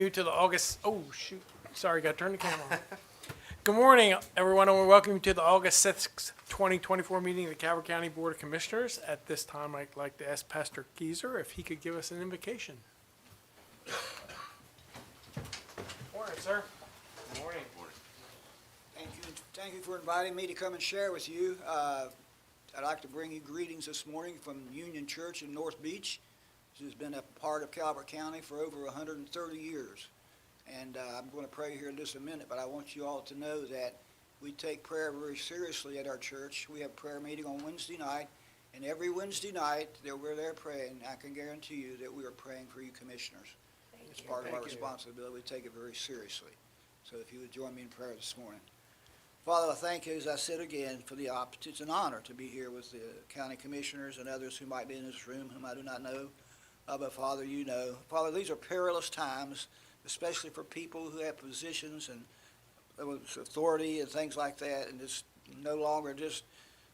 You to the August, oh shoot, sorry, got to turn the camera on. Good morning, everyone, and we welcome you to the August 6th, 2024 meeting of the Calvert County Board of Commissioners. At this time, I'd like to ask Pastor Keyser if he could give us an invocation. Morning, sir. Good morning. Thank you for inviting me to come and share with you. I'd like to bring you greetings this morning from Union Church in North Beach. This has been a part of Calvert County for over 130 years. And I'm going to pray here in just a minute, but I want you all to know that we take prayer very seriously at our church. We have a prayer meeting on Wednesday night, and every Wednesday night that we're there praying, I can guarantee you that we are praying for you commissioners. It's part of our responsibility. We take it very seriously. So if you would join me in prayer this morning. Father, I thank you, as I said again, for the opportunity. It's an honor to be here with the county commissioners and others who might be in this room whom I do not know. But Father, you know. Father, these are perilous times, especially for people who have positions and authority and things like that, and it's no longer just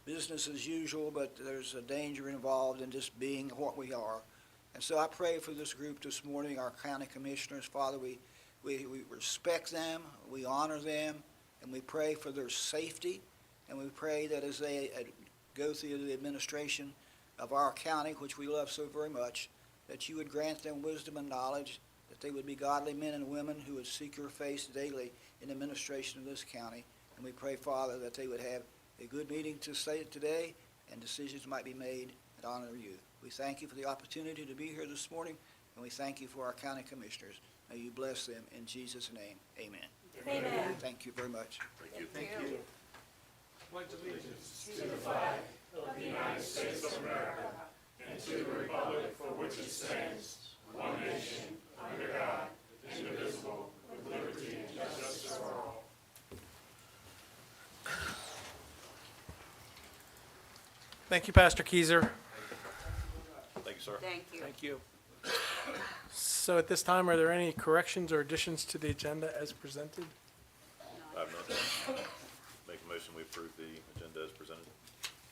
business as usual, but there's a danger involved in just being what we are. And so I pray for this group this morning, our county commissioners. Father, we respect them, we honor them, and we pray for their safety, and we pray that as they go through the administration of our county, which we love so very much, that you would grant them wisdom and knowledge, that they would be godly men and women who would seek your face daily in the administration of this county. And we pray, Father, that they would have a good meeting to say today, and decisions might be made that honor you. We thank you for the opportunity to be here this morning, and we thank you for our county commissioners. May you bless them in Jesus' name. Amen. Amen. Thank you very much. Thank you. Pledge allegiance. To the flag of the United States of America and to the republic for which it stands, one nation, under God, indivisible, with liberty and justice for all. Thank you, Pastor Keyser. Thank you, sir. Thank you. Thank you. So at this time, are there any corrections or additions to the agenda as presented? I have nothing. Make a motion, we approve the agenda as presented.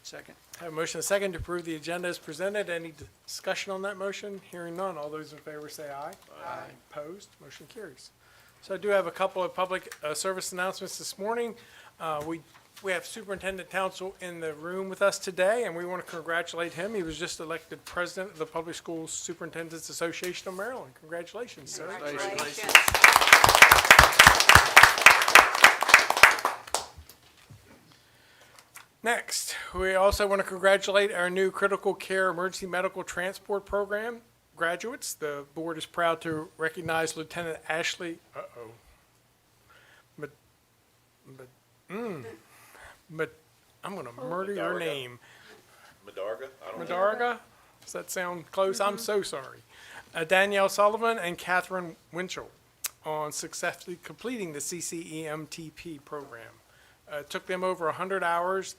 Second. I have a motion and a second to approve the agenda as presented. Any discussion on that motion? Hearing none. All those in favor say aye. Aye. Opposed? Motion carries. So I do have a couple of public service announcements this morning. We have Superintendent Townsell in the room with us today, and we want to congratulate him. He was just elected president of the Public Schools Superintendents Association of Maryland. Congratulations, sir. Congratulations. Next, we also want to congratulate our new Critical Care Emergency Medical Transport Program graduates. The board is proud to recognize Lieutenant Ashley, I'm going to murder your Madarga. name. Madarga? I don't know. Madarga? Does that sound close? I'm so sorry. Danielle Sullivan and Catherine Winchell on successfully completing the CCEMTP program. It took them over 100 hours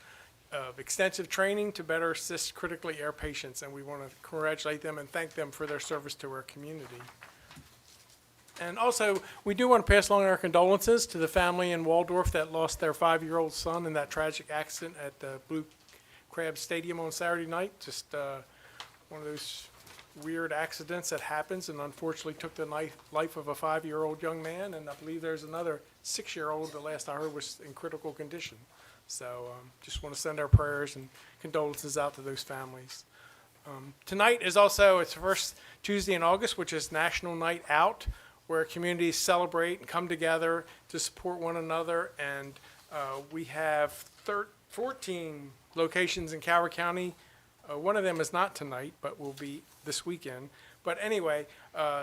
of extensive training to better assist critically ill patients, and we want to congratulate them and thank them for their service to our community. And also, we do want to pass along our condolences to the family in Waldorf that lost their 5-year-old son in that tragic accident at the Blue Crab Stadium on Saturday night. Just one of those weird accidents that happens, and unfortunately took the life of a 5-year-old young man, and I believe there's another 6-year-old, the last I heard, was in critical condition. So just want to send our prayers and condolences out to those families. Tonight is also, it's the first Tuesday in August, which is National Night Out, where communities celebrate and come together to support one another. And we have 14 locations in Calvert County. One of them is not tonight, but will be this weekend. But anyway,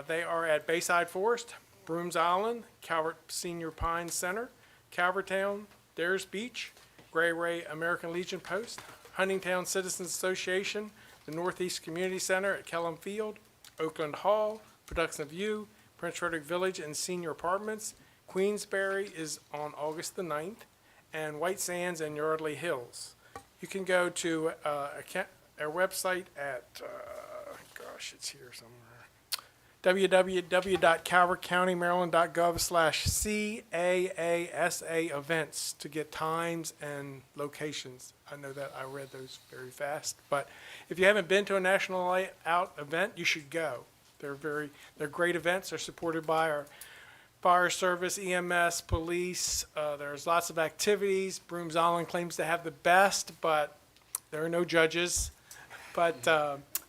they are at Bayside Forest, Brooms Island, Calvert Senior Pines Center, Calvertown, Dares Beach, Gray Ray American Legion Post, Huntingtown Citizens Association, the Northeast Community Center at Kellum Field, Oakland Hall, Production View, Prince Frederick Village and Senior Apartments. Queensbury is on August the 9th, and White Sands and Yardley Hills. You can go to our website at, it's here somewhere, www.calvertcountymaryland.gov/CAASA events to get times and locations. I know that I read those very fast, but if you haven't been to a National Night Out event, you should go. They're great events. They're supported by our fire service, EMS, police. There's lots of activities. Brooms Island claims to have the best, but there are no judges. But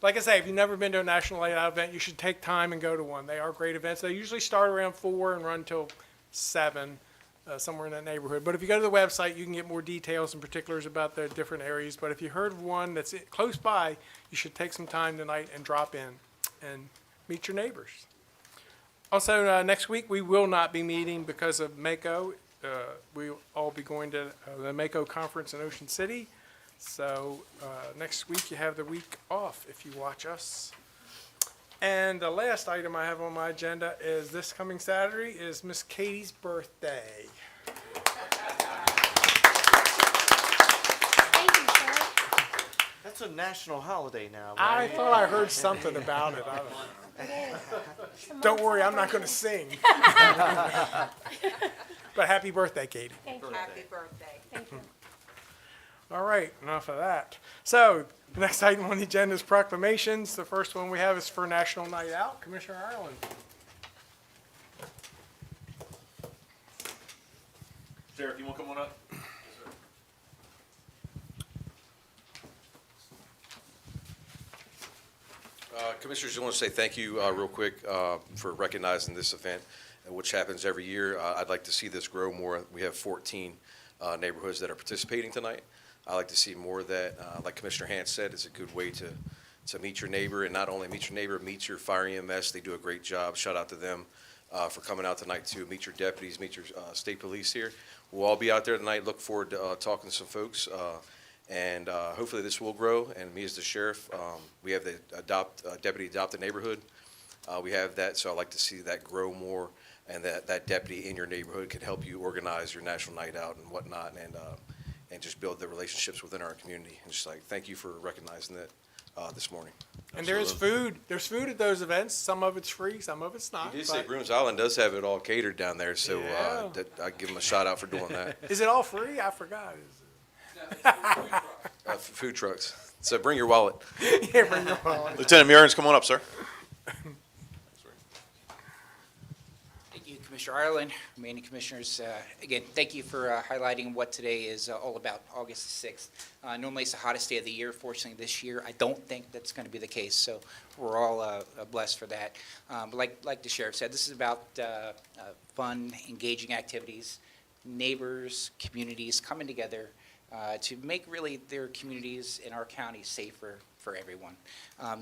like I say, if you've never been to a National Night Out event, you should take time and go to one. They are great events. They usually start around 4 and run till 7, somewhere in that neighborhood. But if you go to the website, you can get more details and particulars about the different areas. But if you heard of one that's close by, you should take some time tonight and drop in and meet your neighbors. Also, next week, we will not be meeting because of Mako. We'll all be going to the Mako conference in Ocean City. So next week, you have the week off if you watch us. And the last item I have on my agenda is this coming Saturday is Miss Katie's birthday. Thank you, Sheriff. That's a national holiday now, I right? thought I heard something about it. Don't worry, I'm not going to sing. But happy birthday, Katie. Thank you. Happy birthday. Thank you. All right, enough of that. So the next item on the agenda is proclamations. The first one we have is for National Night Out. Commissioner Ireland. Sheriff, you want to come on up? Commissioners, I want to say thank you real quick for recognizing this event, which happens every year. I'd like to see this grow more. We have 14 neighborhoods that are participating tonight. I'd like to see more of that. Like Commissioner Hans said, it's a good way to meet your neighbor, and not only meet your neighbor, meet your fire EMS. They do a great job. Shout out to them for coming out tonight too. Meet your deputies, meet your state police here. We'll all be out there tonight. Look forward to talking to some folks. And hopefully this will grow, and me as the sheriff, we have the deputy adopt a neighborhood. We have that, so I'd like to see that grow more, and that deputy in your neighborhood can help you organize your national night out and whatnot, and just build the relationships within our community. And just like, thank you for recognizing that this morning. And there is food. There's food at those events. Some of it's free, some of it's not. You did say but- Brooms Island does have it all catered down there, so Yeah. I give them a shout out for doing that. Is it all free? I forgot. Food trucks. So bring your wallet. Yeah, bring your wallet. Lieutenant Murins, come on up, sir. Thank you, Commissioner Ireland, remaining commissioners. Again, thank you for highlighting what today is all about, August 6th. Normally, it's the hottest day of the year. Fortunately, this year, I don't think that's going to be the case, so we're all blessed for that. But like the sheriff said, this is about fun, engaging activities, neighbors, communities coming together to make really their communities in our county safer for everyone.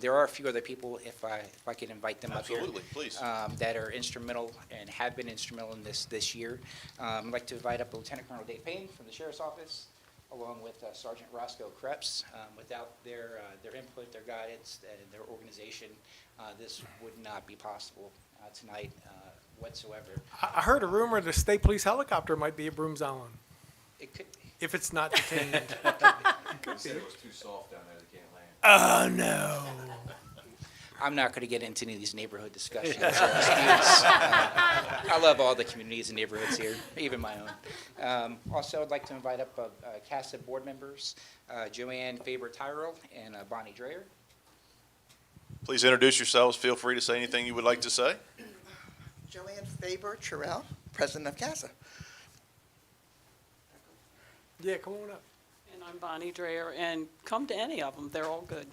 There are a few other people, if I could invite them up here. Absolutely, please. That are instrumental and have been instrumental in this year. I'd like to invite up Lieutenant Colonel Dave Payne from the Sheriff's Office, along with Sergeant Roscoe Krebs. Without their input, their guidance, and their organization, this would not be possible tonight whatsoever. I heard a rumor the state police helicopter might be at Brooms Island, It could be. if it's not detained. Said it was too soft down there, they can't land. Oh, no. I'm not going to get into any of these neighborhood discussions or disputes. I love all the communities and neighborhoods here, even my own. Also, I'd like to invite up CASA board members, Joanne Faber-Tyrell and Bonnie Dreyer. Please introduce yourselves. Feel free to say anything you would like to say. Joanne Faber-Tyrell, president of CASA. Yeah, come on up. And I'm Bonnie Dreyer, and come to any of them, they're all good.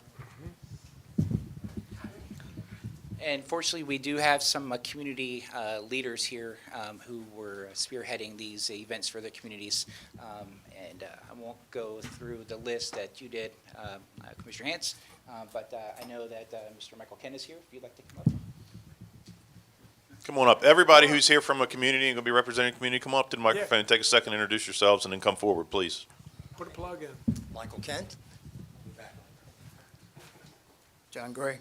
And fortunately, we do have some community leaders here who were spearheading these events for their communities. And I won't go through the list that you did, Commissioner Hans, but I know that Mr. Michael Ken is here, if you'd like to come up. Come on up. Everybody who's here from a community and going to be representing a community, come up to the microphone and take a second, introduce yourselves, and then come forward, please. Put a plug in. Michael Kent. John Gray.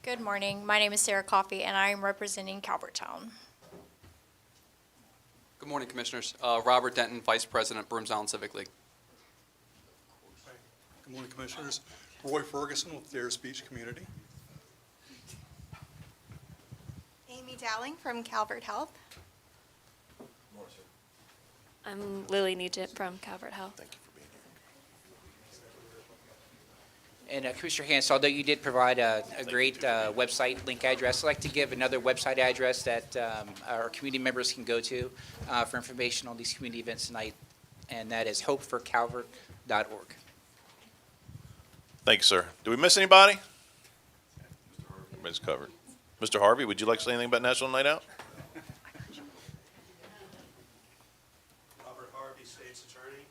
Good morning. My name is Sarah Coffey, and I am representing Calvertown. Good morning, Commissioners. Robert Denton, Vice President, Brooms Island Civic League. Good morning, Commissioners. Roy Ferguson with Dare Speech Community. Amy Dowling from Calvert Health. I'm Lily Nugent from Calvert Health. Thank you for being here. And Commissioner Hans, although you did provide a great website link address, I'd like to give another website address that our community members can go to for information on these community events tonight, and that is hopeforcalvert.org. Thank you, sir. Do we miss anybody? Everybody's covered. Mr. Harvey, would you like to say anything about National Night Out? Robert Harvey, State's Attorney.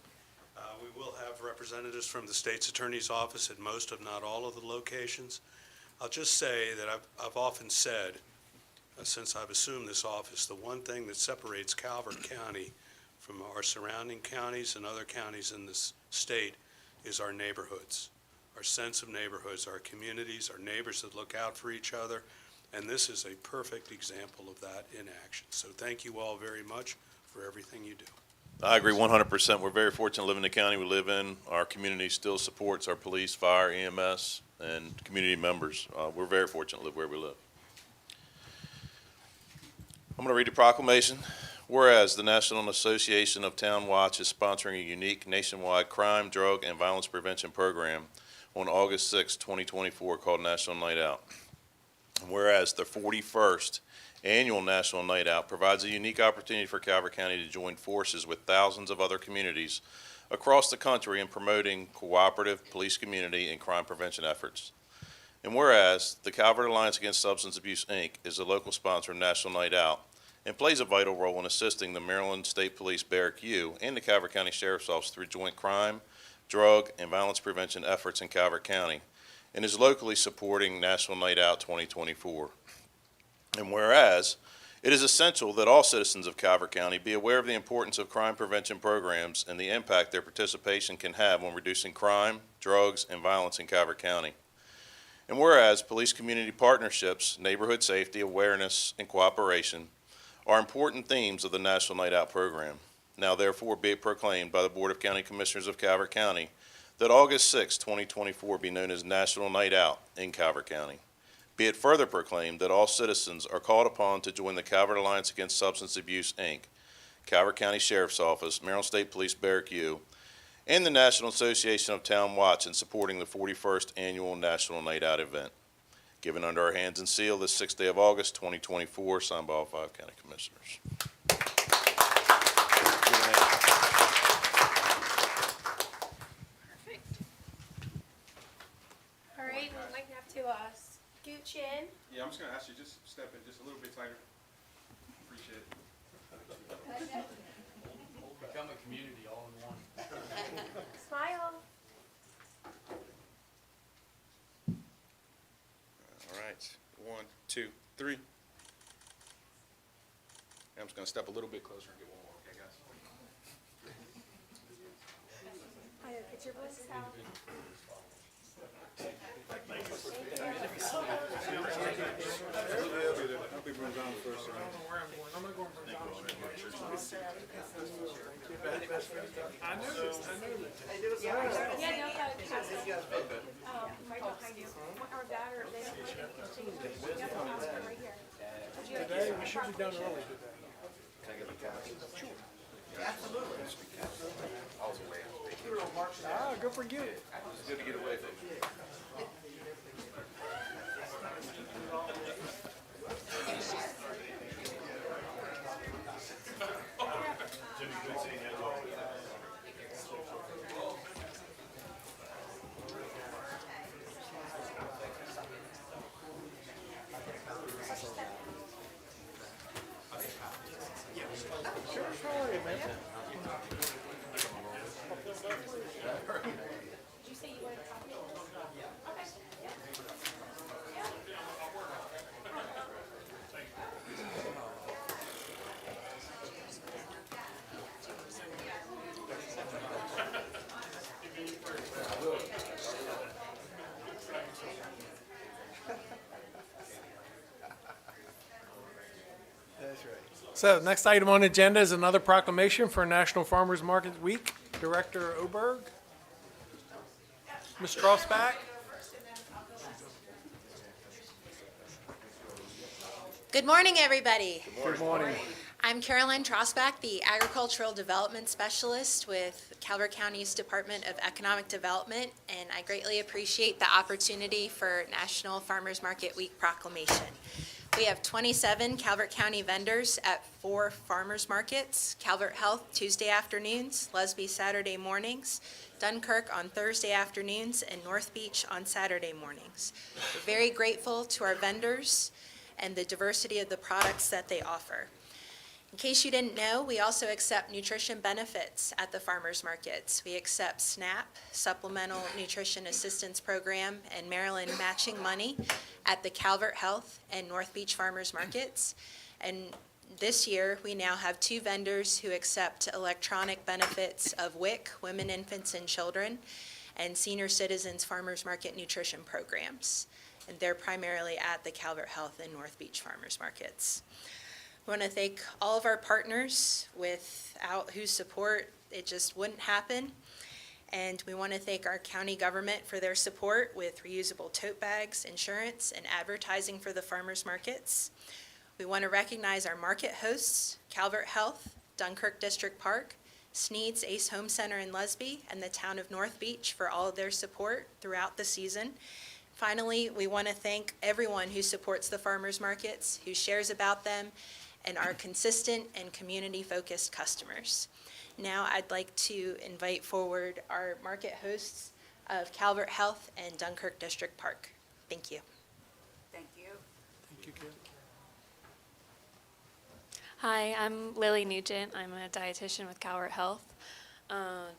We will have representatives from the State's Attorney's Office at most, if not all, of the locations. I'll just say that I've often said, since I've assumed this office, the one thing that separates Calvert County from our surrounding counties and other counties in this state is our neighborhoods, our sense of neighborhoods, our communities, our neighbors that look out for each other, and this is a perfect example of that in action. So thank you all very much for everything you do. I agree 100%. We're very fortunate to live in the county we live in. Our community still supports our police, fire, EMS, and community members. We're very fortunate to live where we live. I'm going to read a proclamation. Whereas the National Association of Town Watch is sponsoring a unique nationwide crime, drug, and violence prevention program on August 6, 2024, called National Night Out. Whereas the 41st Annual National Night Out provides a unique opportunity for Calvert County to join forces with thousands of other communities across the country in promoting cooperative police community and crime prevention efforts. And whereas the Calvert Alliance Against Substance Abuse, Inc. is a local sponsor of National Night Out and plays a vital role in assisting the Maryland State Police Barrack U and the Calvert County Sheriff's Office through joint crime, drug, and violence prevention efforts in Calvert County, and is locally supporting National Night Out 2024. And whereas it is essential that all citizens of Calvert County be aware of the importance of crime prevention programs and the impact their participation can have on reducing crime, drugs, and violence in Calvert County. And whereas police community partnerships, neighborhood safety, awareness, and cooperation are important themes of the National Night Out program. Now therefore be it proclaimed by the Board of County Commissioners of Calvert County that August 6, 2024 be known as National Night Out in Calvert County. Be it further proclaimed that all citizens are called upon to join the Calvert Alliance Against Substance Abuse, Inc., Calvert County Sheriff's Office, Maryland State Police Barrack U, and the National Association of Town Watch in supporting the 41st Annual National Night Out event. Given under our hands and seal this 6th day of August, 2024, signed by all 5 county commissioners. All right, we might have to scooch in. Yeah, I'm just gonna ask you, just step in just a little bit tighter. Appreciate it. Become a community all in one. Smile. All right, 1, 2, 3. I'm just gonna step a little bit closer and get one more, okay, guys? Get your voice out. I'll be bring down first, all right? I'm gonna go and bring Donald. I noticed. Yeah, no, Cassie. Right behind you. Or that, or they don't change. Yep, right here. Today, we should be done early today. Ah, good for you. It's good to get away from you. Did you say you wanted a copy? Okay. So, next item on the agenda is another proclamation for National Farmers Market Week. Director Oberg. Ms. Straussback. Good morning, everybody. Good morning. I'm Caroline Trosbach, the Agricultural Development Specialist with Calvert County's Department of Economic Development, and I greatly appreciate the opportunity for National Farmers Market Week proclamation. We have 27 Calvert County vendors at 4 farmers markets: Calvert Health Tuesday afternoons, Lusby Saturday mornings, Dunkirk on Thursday afternoons, and North Beach on Saturday mornings. We're very grateful to our vendors and the diversity of the products that they offer. In case you didn't know, we also accept nutrition benefits at the farmers markets. We accept SNAP, Supplemental Nutrition Assistance Program, and Maryland matching money at the Calvert Health and North Beach farmers markets. And this year, we now have 2 vendors who accept electronic benefits of WIC, Women, Infants, and Children, and Senior Citizens Farmers Market Nutrition Programs. And they're primarily at the Calvert Health and North Beach farmers markets. I want to thank all of our partners, without whose support it just wouldn't happen. And we want to thank our county government for their support with reusable tote bags, insurance, and advertising for the farmers markets. We want to recognize our market hosts, Calvert Health, Dunkirk District Park, Sneed's Ace Home Center in Lusby, and the town of North Beach for all of their support throughout the season. Finally, we want to thank everyone who supports the farmers markets, who shares about them, and our consistent and community-focused customers. Now I'd like to invite forward our market hosts of Calvert Health and Dunkirk District Park. Thank you. Thank you. Thank you, Karen. Hi, I'm Lily Nugent. I'm a dietitian with Calvert Health.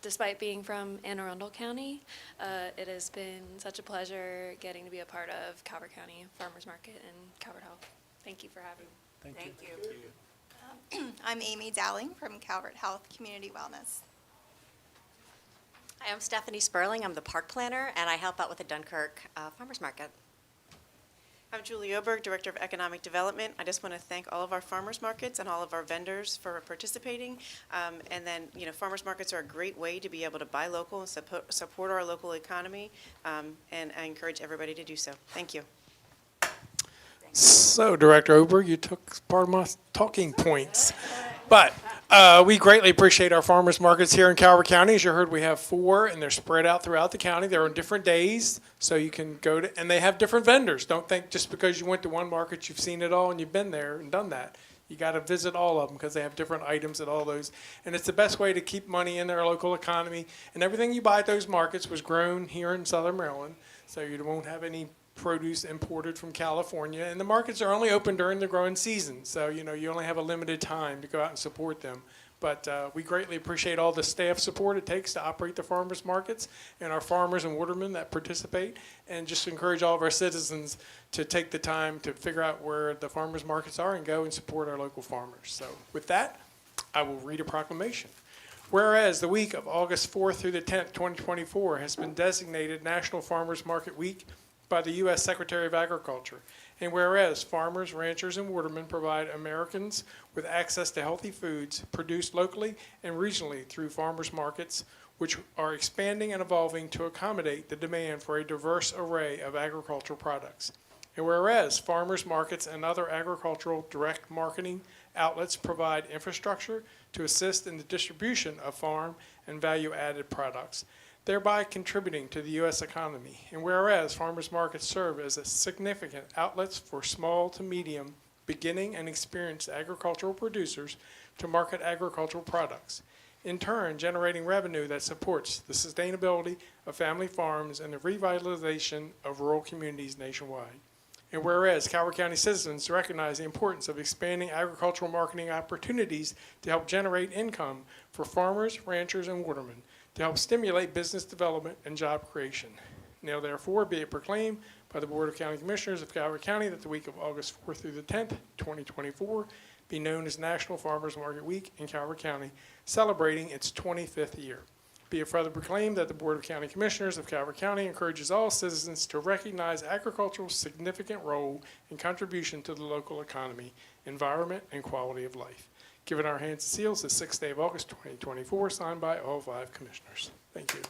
Despite being from Anne Arundel County, it has been such a pleasure getting to be a part of Calvert County Farmers Market and Calvert Health. Thank you for having me. Thank you. I'm Amy Dowling from Calvert Health Community Wellness. Hi, I'm Stephanie Sperling. I'm the park planner, and I help out with the Dunkirk Farmers Market. I'm Julie Oberg, Director of Economic Development. I just want to thank all of our farmers markets and all of our vendors for participating. And then, farmers markets are a great way to be able to buy local and support our local economy, and I encourage everybody to do so. Thank you. So, Director Oberg, you took part of my talking points. But we greatly appreciate our farmers markets here in Calvert County. As you heard, we have 4, and they're spread out throughout the county. They're on different days, so you can go to, and they have different vendors. Don't think just because you went to one market, you've seen it all and you've been there and done that. You got to visit all of them because they have different items at all those. And it's the best way to keep money in their local economy. And everything you buy at those markets was grown here in Southern Maryland, so you won't have any produce imported from California, and the markets are only open during the growing season, so you only have a limited time to go out and support them. But we greatly appreciate all the staff support it takes to operate the farmers markets and our farmers and watermen that participate, and just encourage all of our citizens to take the time to figure out where the farmers markets are and go and support our local farmers. So with that, I will read a proclamation. Whereas the week of August 4th through the 10th, 2024 has been designated National Farmers Market Week by the U.S. Secretary of Agriculture. And whereas farmers, ranchers, and watermen provide Americans with access to healthy foods produced locally and regionally through farmers markets, which are expanding and evolving to accommodate the demand for a diverse array of agricultural products. And whereas farmers markets and other agricultural direct marketing outlets provide infrastructure to assist in the distribution of farm and value-added products, thereby contributing to the U.S. economy. And whereas farmers markets serve as a significant outlets for small to medium, beginning and experienced agricultural producers to market agricultural products, in turn generating revenue that supports the sustainability of family farms and the revitalization of rural communities nationwide. And whereas Calvert County citizens recognize the importance of expanding agricultural marketing opportunities to help generate income for farmers, ranchers, and watermen, to help stimulate business development and job creation. Now therefore be it proclaimed by the Board of County Commissioners of Calvert County that the week of August 4th through the 10th, 2024, be known as National Farmers Market Week in Calvert County, celebrating its 25th year. Be it further proclaimed that the Board of County Commissioners of Calvert County encourages all citizens to recognize agriculture's significant role and contribution to the local economy, environment, and quality of life. Given our hands and seals this 6th day of August 2024, signed by all 5 commissioners. Thank you.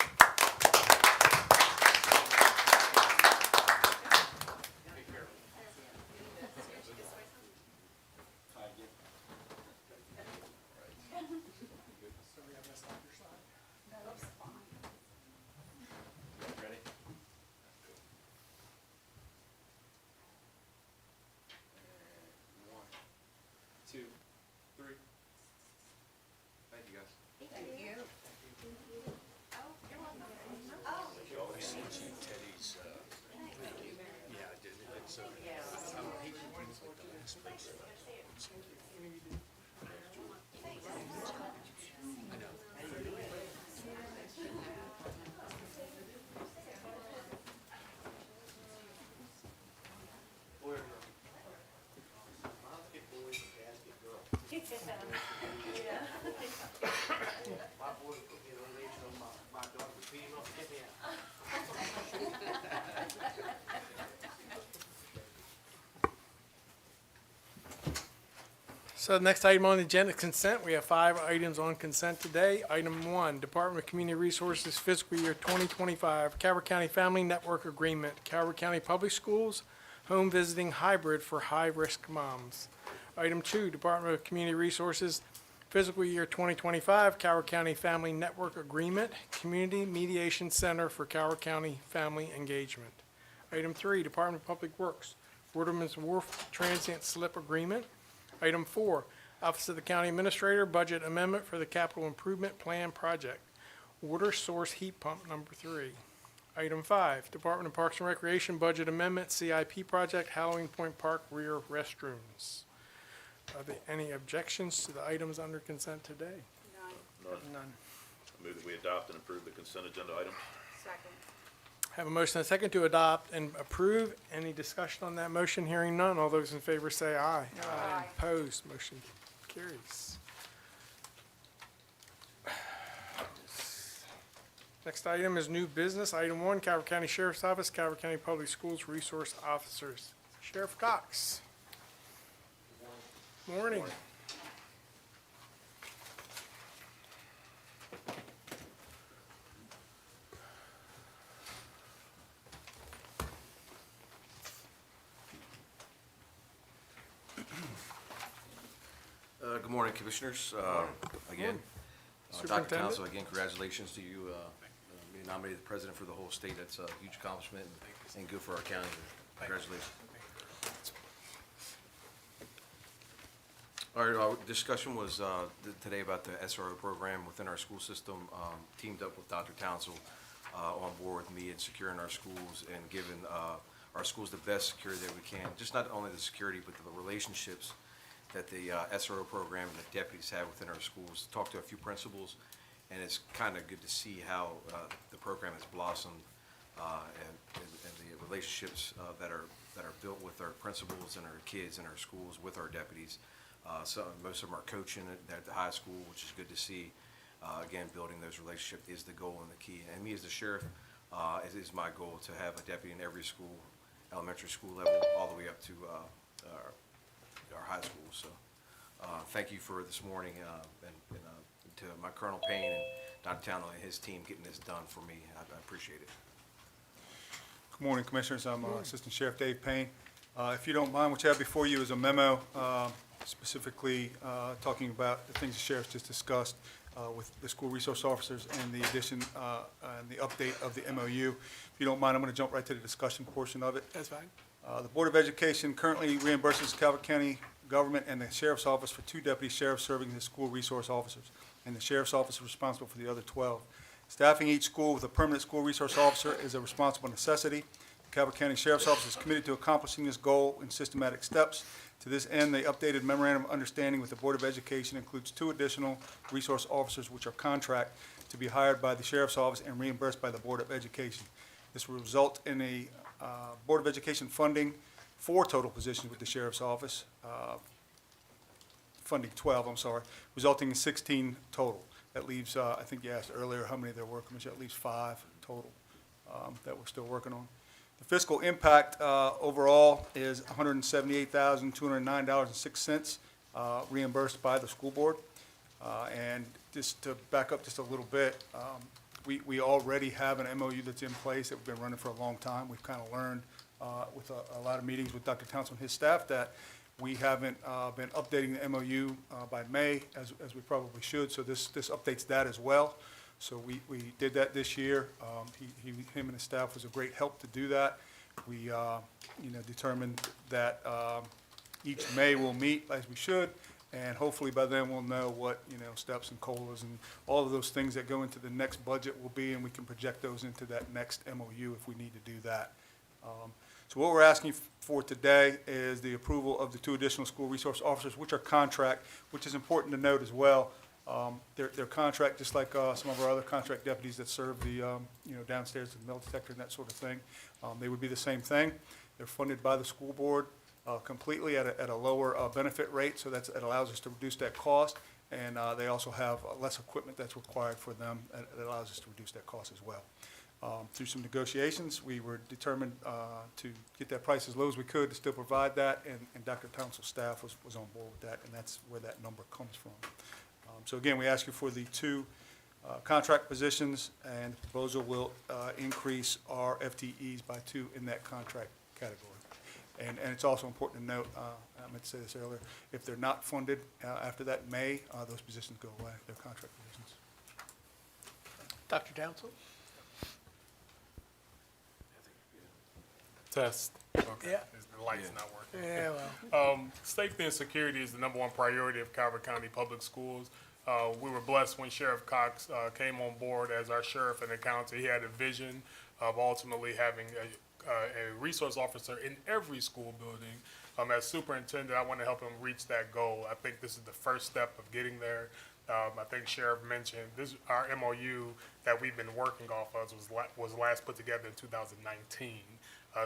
So the next item on the agenda, consent. We have 5 items on consent today. Item 1, Department of Community Resources Fiscal Year 2025 Calvert County Family Network Agreement, Calvert County Public Schools, Home Visiting Hybrid for High-Risk Moms. Item 2, Department of Community Resources Fiscal Year 2025 Calvert County Family Network Agreement, Community Mediation Center for Calvert County Family Engagement. Item 3, Department of Public Works, Waterman's Wharf Transient Slip Agreement. Item 4, Office of the County Administrator, Budget Amendment for the Capital Improvement Plan Project, Water Source Heat Pump Number 3. Item 5, Department of Parks and Recreation, Budget Amendment, CIP Project, Halloween Point Park Rear Restrooms. Are there any objections to the items under consent today? None. I move that we adopt and approve the consent agenda items. Have a motion and a second to adopt and approve. Any discussion on that motion? Hearing none. All those in favor say aye. Aye. Opposed, motion carries. Next item is new business. Item 1, Calvert County Sheriff's Office, Calvert County Public Schools Resource Officers. Sheriff Cox. Morning. Good morning, Commissioners. Again, Dr. Superintendent. Council, again, congratulations to you being nominated the president for the whole state. That's a huge accomplishment and good for our county. Congratulations. Our discussion was today about the SRO program within our school system. Teamed up with Dr. Townsend on board with me in securing our schools and giving our schools the best security that we can. Just not only the security, but the relationships that the SRO program and the deputies have within our schools. Talked to a few principals, and it's kind of good to see how the program has blossomed and the relationships that are built with our principals and our kids in our schools with our deputies. So most of them are coaching at the high school, which is good to see. Again, building those relationships is the goal and the key. And me as the sheriff, it is my goal to have a deputy in every school, elementary school level, all the way up to our high school. So thank you for this morning and to my Colonel Payne and Dr. Townley and his team getting this done for me. I appreciate it. Good morning, Commissioners. I'm Assistant Sheriff Dave Payne. If you don't mind, what you have before you is a memo specifically talking about the things the sheriff just discussed with the school resource officers and the addition and the update of the MOU. If you don't mind, I'm going to jump right to the discussion portion of it. That's fine. The Board of Education currently reimburses Calvert County government and the Sheriff's Office for 2 deputy sheriffs serving as school resource officers, and the Sheriff's Office is responsible for the other 12. Staffing each school with a permanent school resource officer is a responsible necessity. The Calvert County Sheriff's Office is committed to accomplishing this goal in systematic steps. To this end, the updated memorandum of understanding with the Board of Education includes 2 additional resource officers which are contract to be hired by the Sheriff's Office and reimbursed by the Board of Education. This will result in a Board of Education funding 4 total positions with the Sheriff's Office, funding 12, resulting in 16 total. That leaves, I think you asked earlier how many there were, Commissioner, at least 5 total that we're still working on. The fiscal impact overall is $178,209.06 reimbursed by the school board. And just to back up just a little bit, we already have an MOU that's in place that we've been running for a long time. We've kind of learned with a lot of meetings with Dr. Townsend and his staff that we haven't been updating the MOU by May as we probably should. So this updates that as well. So we did that this year. Him and his staff was a great help to do that. We determined that each May we'll meet as we should, and hopefully by then we'll know what steps and COLAs and all of those things that go into the next budget will be, and we can project those into that next MOU if we need to do that. So what we're asking for today is the approval of the 2 additional school resource officers, which are contract, which is important to note as well. They're contract, just like some of our other contract deputies that serve the, downstairs, the metal detector and that sort of thing. They would be the same thing. They're funded by the school board. completely at a lower benefit rate, so it allows us to reduce that cost. And they also have less equipment that's required for them, and it allows us to reduce that cost as well. Through some negotiations, we were determined to get that price as low as we could to still provide that, and Dr. Townsend's staff was on board with that, and that's where that number comes from. So again, we ask you for the two contract positions, and the proposal will increase our FTEs by 2 in that contract category. And it's also important to note, I meant to say this earlier, if they're not funded after that May, those positions go away, they're contract positions. Dr. Townsend? Test. Okay. Yeah. The light's not working. Yeah, well. Safety and security is the #1 priority of Calvert County Public Schools. We were blessed when Sheriff Cox came on board as our sheriff in the county. He had a vision of ultimately having a resource officer in every school building. As superintendent, I want to help him reach that goal. I think this is the first step of getting there. I think Sheriff mentioned this, our MOU that we've been working off of was last put together in 2019.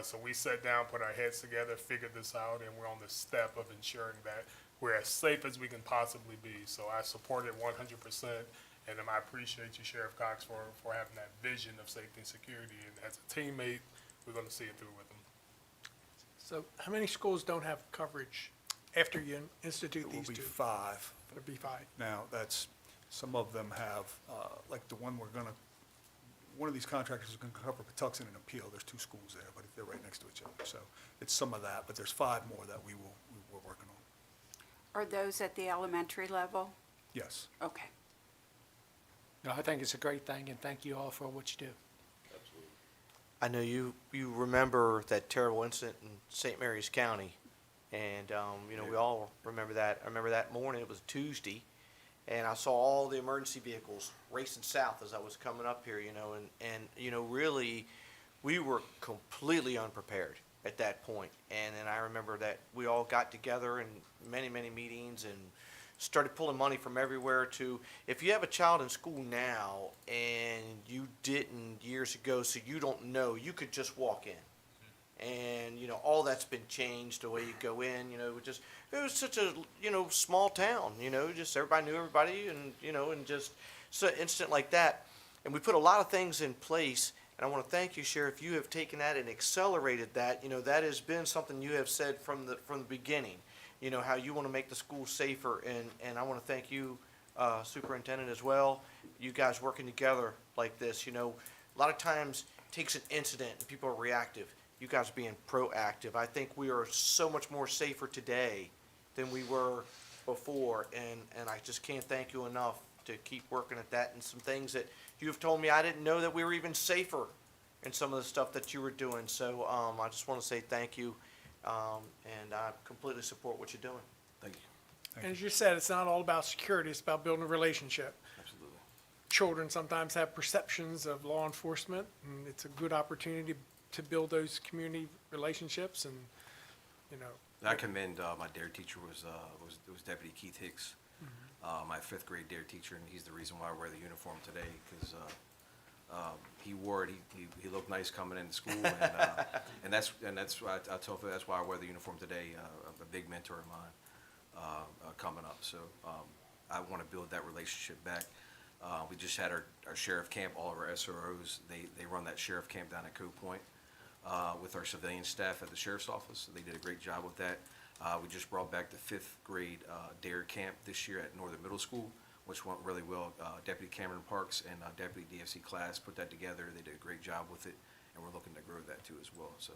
So we sat down, put our heads together, figured this out, and we're on the step of ensuring that we're as safe as we can possibly be. So I support it 100%, and I appreciate you, Sheriff Cox, for having that vision of safety and security. And as a teammate, we're going to see it through with them. So how many schools don't have coverage after you institute these two? It will be 5. It'll be 5. Now, some of them have, like the one one of these contractors is going to cover Patuxent and Appeal. There's 2 schools there, but they're right next to each other. So it's some of that, but there's 5 more that we're working on. Are those at the elementary level? Yes. Okay. No, I think it's a great thing, and thank you all for what you do. I know you remember that terrible incident in St. Mary's County, and, we all remember that. I remember that morning, it was Tuesday, and I saw all the emergency vehicles racing south as I was coming up here, and really, we were completely unprepared at that point. And then I remember that we all got together in many, many meetings and started pulling money from everywhere to, if you have a child in school now and you didn't years ago, so you don't know, you could just walk in. And, all that's been changed, the way you go in, it was such a, small town, just everybody knew everybody and, and just so instant like that. And we put a lot of things in place, and I want to thank you, Sheriff, you have taken that and accelerated that. That has been something you have said from the beginning, how you want to make the school safer, and I want to thank you, Superintendent, as well. You guys working together like this, a lot of times it takes an incident and people are reactive. You guys being proactive. I think we are so much more safer today than we were before, and I just can't thank you enough to keep working at that, and some things that you have told me I didn't know that we were even safer in some of the stuff that you were doing. So I just want to say thank you, and I completely support what you're doing. Thank you. And as you said, it's not all about security, it's about building a relationship. Absolutely. Children sometimes have perceptions of law enforcement, and it's a good opportunity to build those community relationships, and, I commend my DARE teacher was Deputy Keith Hicks, my 5th grade DARE teacher, and he's the reason why I wear the uniform today, because he wore it. He looked nice coming into school, and that's why I tell you that's why I wear the uniform today. A big mentor of mine coming up, so I want to build that relationship back. We just had our sheriff camp. All of our SROs they run that sheriff camp down at Cove Point with our civilian staff at the sheriff's office. They did a great job with that. We just brought back the 5th grade DARE camp this year at Northern Middle School, which went really well. Deputy Cameron Parks and Deputy DFC Class put that together. They did a great job with it, and we're looking to grow that too as well. So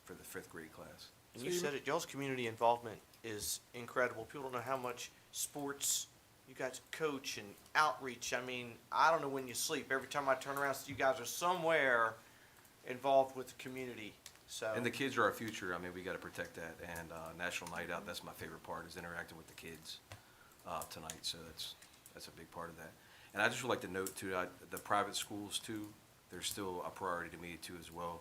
for the 5th grade class. And you said it, y'all's community involvement is incredible. People don't know how much sports you guys coach and outreach. I mean, I don't know when you sleep. Every time I turn around, you guys are somewhere involved with the community. So. And the kids are our future. I mean, we got to protect that. And National Night Out, that's my favorite part, is interacting with the kids tonight. So that's a big part of that. And I just would like to note too, the private schools too, they're still a priority to me too as well.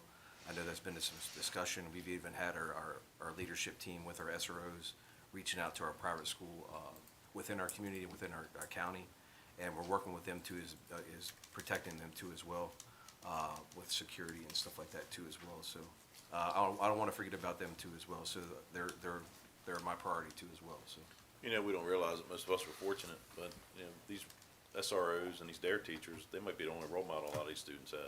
I know there's been some discussion. We've even had our leadership team with our SROs reaching out to our private school within our community, within our county, and we're working with them too, is protecting them too as well, with security and stuff like that too as well. So I don't want to forget about them too as well. So they're my priority too as well, so. You know, we don't realize it, most of us are fortunate, but, you know, these SROs and these DARE teachers, they might be the only role model a lot of these students have.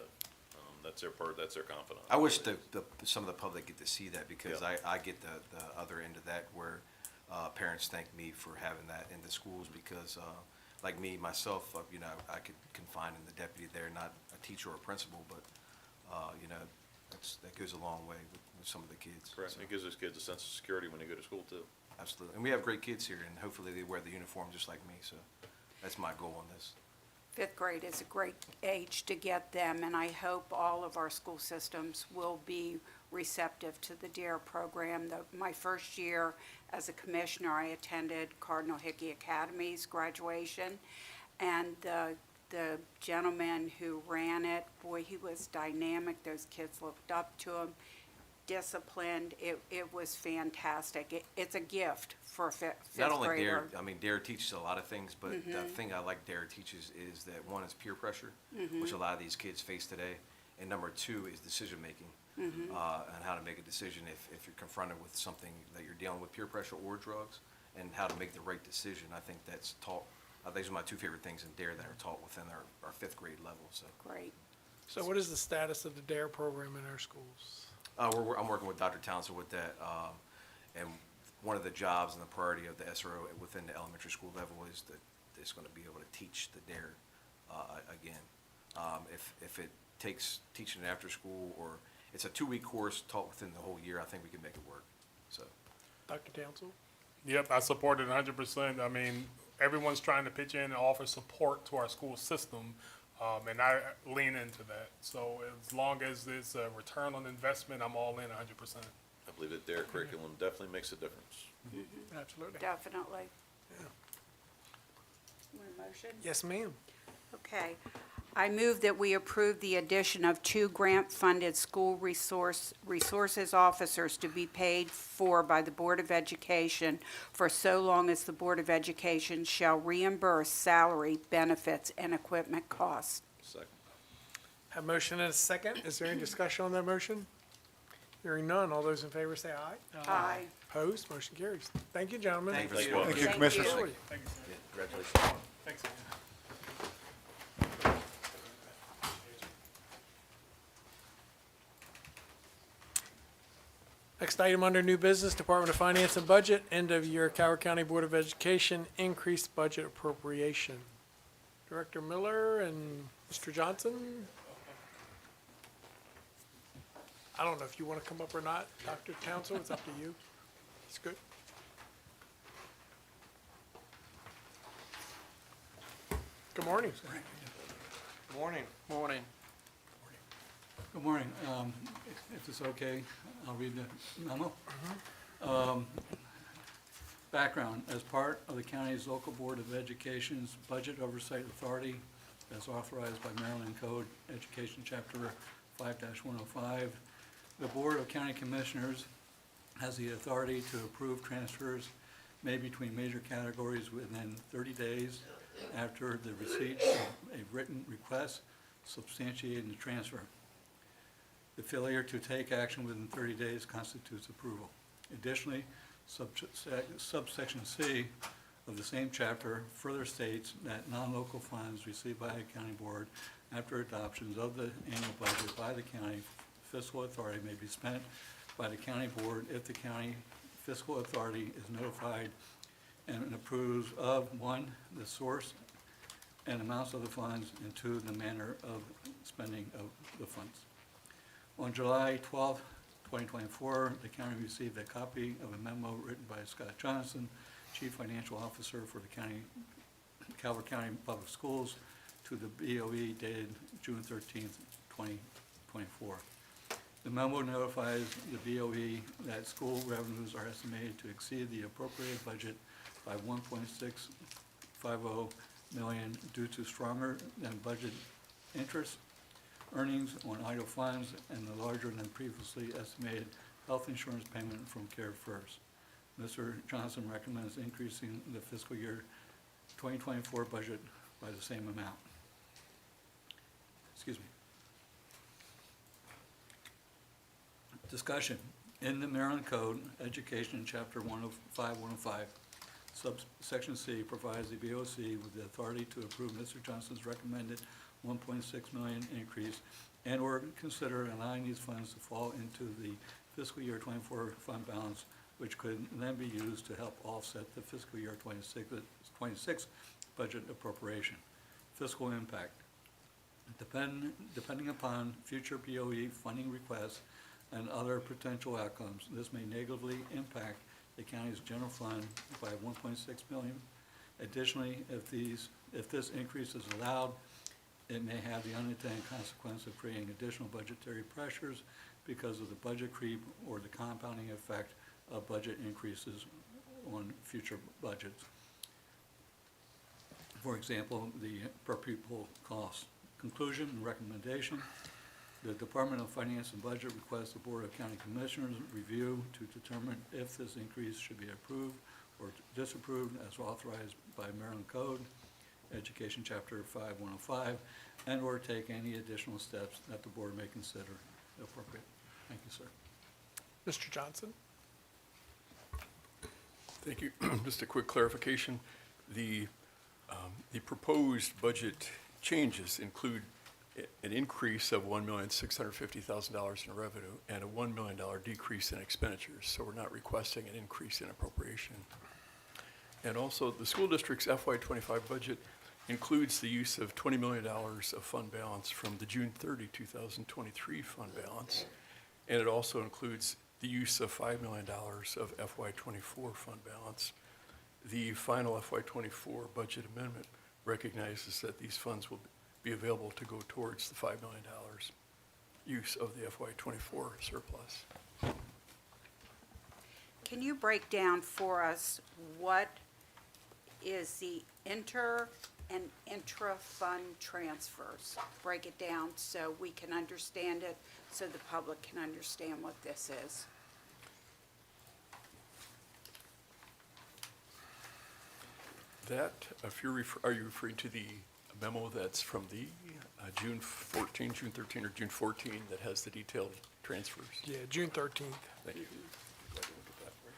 That's their confidant. I wish some of the public get to see that, because Yeah. I get the other end of that, where parents thank me for having that in the schools, because like me, myself, you know, I could confide in the deputy there, not a teacher or a principal, but, you know, that goes a long way with some of the kids. Correct. So, It gives those kids a sense of security when they go to school too. absolutely. And we have great kids here, and hopefully they wear the uniform just like me, so that's my goal on this. Fifth grade is a great age to get them, and I hope all of our school systems will be receptive to the DARE program. My first year as a commissioner, I attended Cardinal Hickey Academy's graduation, and the gentleman who ran it, boy, he was dynamic. Those kids looked up to him, disciplined. It was fantastic. It's a gift for a fifth Not only grader. DARE, I mean, DARE teaches a lot of things, but the thing I like DARE teaches is that, one, is peer pressure, which a lot of these kids face today, and number two is decision-making, and how to make a decision if you're confronted with something that you're dealing with, peer pressure or drugs, and how to make the right decision. I think that's taught, these are my two favorite things in DARE that are taught within our fifth grade level, so. Great. So what is the status of the DARE program in our schools? I'm working with Dr. Townsend with that, and one of the jobs and the priority of the SRO within the elementary school level is that it's going to be able to teach the DARE again. If it takes teaching it after school, or it's a 2-week course taught within the whole year, I think we can make it work, so. Dr. Townsend? Yep, I support it 100%. I mean, everyone's trying to pitch in and offer support to our school system, and I lean into that. So as long as it's a return on investment, I'm all in 100%. I believe that DARE curriculum definitely makes a difference. Absolutely. Definitely. Want a motion? Yes, ma'am. Okay. I move that we approve the addition of 2 grant-funded school resources officers to be paid for by the Board of Education for so long as the Board of Education shall reimburse salary, benefits, and equipment costs. Second. Have a motion and a second. Is there any discussion on that motion? Hearing none. All those in favor say aye. Aye. Opposed? Motion carries. Thank you, gentlemen. Thank you. Thank you, Commissioners. Absolutely. Thank you, sir. Yeah, congratulations. Thanks again. Next item under new business, Department of Finance and Budget, end of year Calvert County Board of Education, increased budget appropriation. Director Miller and Mr. Johnson? I don't know if you want to come up or not. Dr. Townsend, it's up to you. It's good. Good morning. Morning. Morning. Good morning. If it's okay, I'll read the memo. Background, as part of the county's local Board of Education's Budget Oversight Authority, as authorized by Maryland Code Education Chapter 5-105, the Board of County Commissioners has the authority to approve transfers made between major categories within 30 days after the receipt of a written request substantiating the transfer. The failure to take action within 30 days constitutes approval. Additionally, subsection C of the same chapter further states that non-local funds received by a county board after adoptions of the annual budget by the county fiscal authority may be spent by the county board if the county fiscal authority is notified and approves of, 1, the source and amounts of the funds, and 2, the manner of spending of the funds. On July 12, 2024, the county received a copy of a memo written by Scott Johnson, Chief Financial Officer for the Calvert County Public Schools, to the BOE dated June 13, 2024. The memo notifies the BOE that school revenues are estimated to exceed the appropriated budget by $1.650 million due to stronger than budget interest, earnings on idle funds, and the larger than previously estimated health insurance payment from Care First. Mr. Johnson recommends increasing the fiscal year 2024 budget by the same amount. Excuse me. Discussion. In the Maryland Code, Education, Chapter 105, 105, subsection C provides the BOC with the authority to approve Mr. Johnson's recommended 1.6 million increase and/or consider allowing these funds to fall into the fiscal year 24 fund balance, which could then be used to help offset the fiscal year 26 budget appropriation. Fiscal impact. Depending upon future BOE funding requests and other potential outcomes, this may negatively impact the county's general fund by 1.6 million. Additionally, if this increase is allowed, it may have the unintended consequence of creating additional budgetary pressures because of the budget creep or the compounding effect of budget increases on future budgets. For example, the per pupil cost. Conclusion and recommendation. The Department of Finance and Budget requests the Board of County Commissioners review to determine if this increase should be approved or disapproved as authorized by Maryland Code, Education Chapter 5105, and/or take any additional steps that the board may consider appropriate. Thank you, sir. Mr. Johnson? Thank you. Just a quick clarification. The proposed budget changes include an increase of $1,650,000 in revenue and a $1 million decrease in expenditures. So we're not requesting an increase in appropriation. And also, the school district's FY25 budget includes the use of $20 million of fund balance from the June 30, 2023 fund balance. And it also includes the use of $5 million of FY24 fund balance. The final FY24 budget amendment recognizes that these funds will be available to go towards the $5 million use of the FY24 surplus. Can you break down for us what is the inter and intra-fund transfers? Break it down so we can understand it, so the public can understand what this is. That, if you're are you referring to the memo that's from the June 13, or June 14 that has the detailed transfers? Yeah, June 13th. Thank you. Glad to look at that for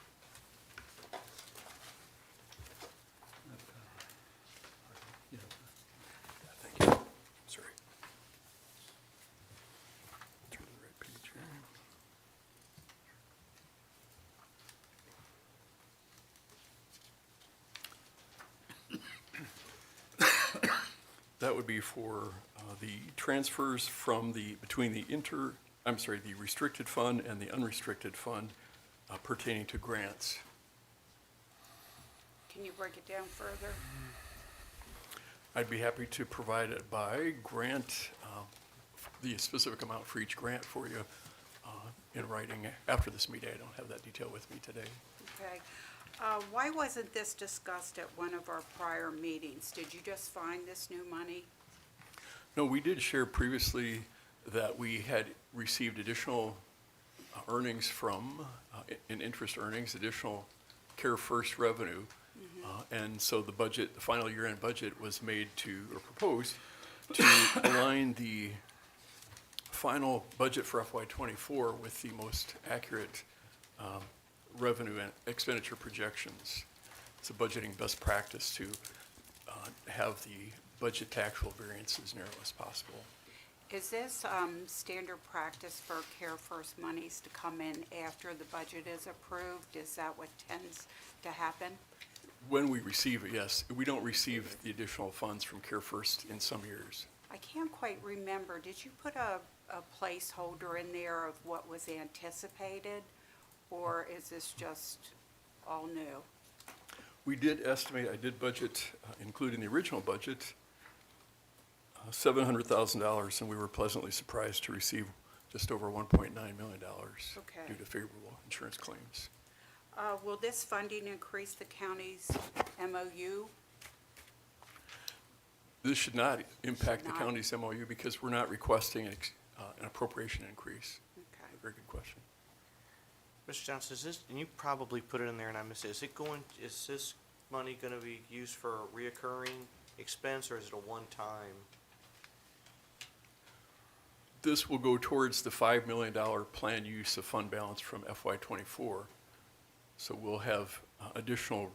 you. Thank you. Sorry. Turn to the right page here. That would be for the transfers from between the the restricted fund and the unrestricted fund pertaining to grants. Can you break it down further? I'd be happy to provide it by grant, the specific amount for each grant for you in writing after this meeting. I don't have that detail with me today. Okay. Why wasn't this discussed at one of our prior meetings? Did you just find this new money? No, we did share previously that we had received additional earnings from, in interest earnings, additional Care First revenue. And so the budget, the final year-end budget was made to, or proposed, to align the final budget for FY24 with the most accurate revenue and expenditure projections. It's a budgeting best practice to have the budget to actual variance as narrow as possible. Is this standard practice for Care First monies to come in after the budget is approved? Is that what tends to happen? When we receive it, yes. We don't receive the additional funds from Care First in some years. I can't quite remember. Did you put a placeholder in there of what was anticipated? Or is this just all new? We did estimate, I did budget, including the original budget, $700,000, and we were pleasantly surprised to receive just over $1.9 million due to favorable insurance claims. Will this funding increase the county's MOU? This should not impact the county's MOU because we're not requesting an appropriation increase. Okay. Very good question. Mr. Johnson, is this, and you probably put it in there and I missed it, is this money gonna be used for a reoccurring expense or is it a one-time? This will go towards the $5 million planned use of fund balance from FY '24. So we'll have additional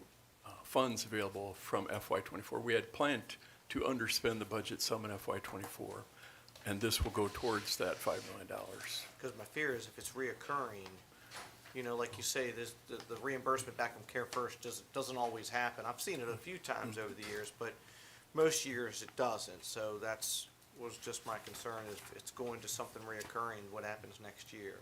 funds available from FY '24. We had planned to underspend the budget some in FY '24, and this will go towards that $5 million. Because my fear is if it's reoccurring, you know, like you say, the reimbursement back from Care First doesn't always happen. I've seen it a few times over the years, but most years it doesn't. So was just my concern, is if it's going to something reoccurring, what happens next year?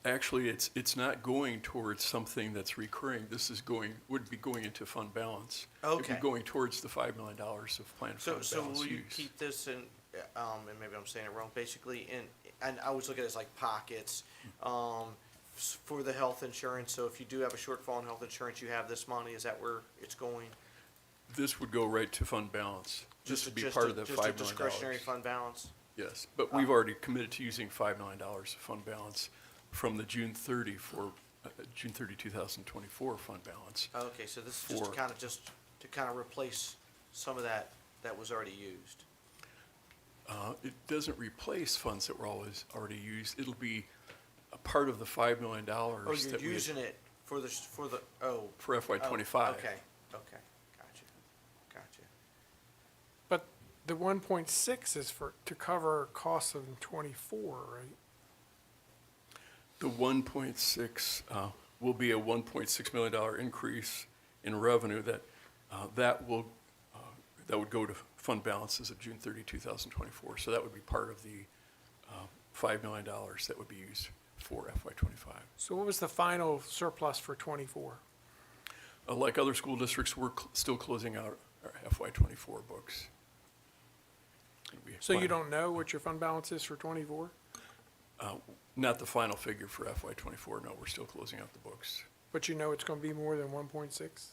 Actually, it's not going towards something that's recurring. This is would be going into fund balance. It'd Okay. be going towards the $5 million of planned fund balance So will you use. keep this in, and maybe I'm saying it wrong, basically and I always look at it as like pockets, for the health insurance. So if you do have a shortfall in health insurance, you have this money. Is that where it's going? This would go right to fund balance. This would be Just part a- of the $5 Just million. a discretionary fund balance? Yes, but we've already committed to using $5 million of fund balance from the June 30 2024 fund balance. Okay, so this is just to kind of replace some of that was already used. It doesn't replace funds that were already used. It'll be a part of the $5 million. Oh, you're that we had using it for For FY '25. Okay, gotcha. But the 1.6 is to cover costs of '24, right? The 1.6 will be a $1.6 million increase in revenue that would go to fund balances of June 30, 2024. So that would be part of the $5 million that would be used for FY '25. So what was the final surplus for '24? Like other school districts, we're still closing out our FY '24 books. So you don't know what your fund balance is for '24? Not the final figure for FY '24, no, we're still closing out the books. But you know it's going to be more than 1.6?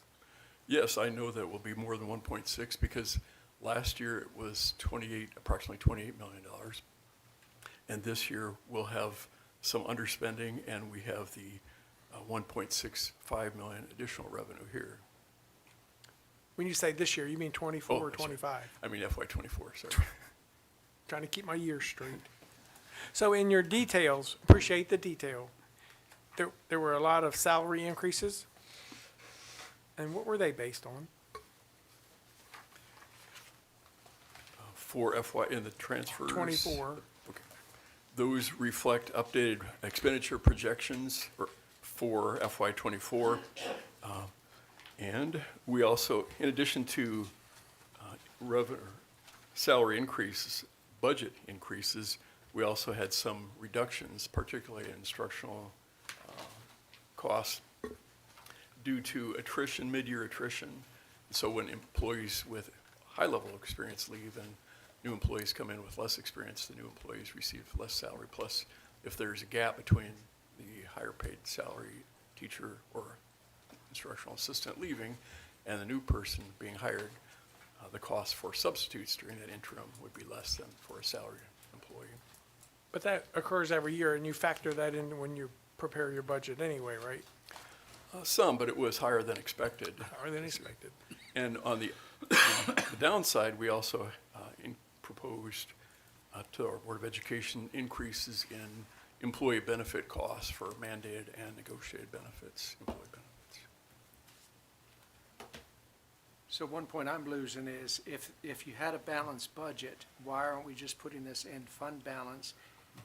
Yes, I know that it will be more than 1.6 because last year it was approximately $28 million. And this year we'll have some underspending and we have the 1.65 million additional revenue here. When you say this year, you mean '24 or I'm sorry. '25? I mean FY '24, sorry. Trying to keep my years straight. So in your details, appreciate the detail, there were a lot of salary increases. And what were they based on? For FY, in the transfers. 24. Okay. Those reflect updated expenditure projections for FY '24. And we also, in addition to salary increases, budget increases, we also had some reductions, particularly in instructional costs due to attrition, mid-year attrition. So when employees with high-level experience leave and new employees come in with less experience, the new employees receive less salary. Plus, if there's a gap between the higher-paid salary teacher or instructional assistant leaving and the new person being hired, the cost for substitutes during that interim would be less than for a salaried employee. But that occurs every year, and you factor that in when you prepare your budget anyway, right? Some, but it was higher than expected. Higher than expected. And on the downside, we also proposed to our Board of Education increases in employee benefit costs for mandated and negotiated benefits, employee benefits. So one point I'm losing is if you had a balanced budget, why aren't we just putting this in fund balance?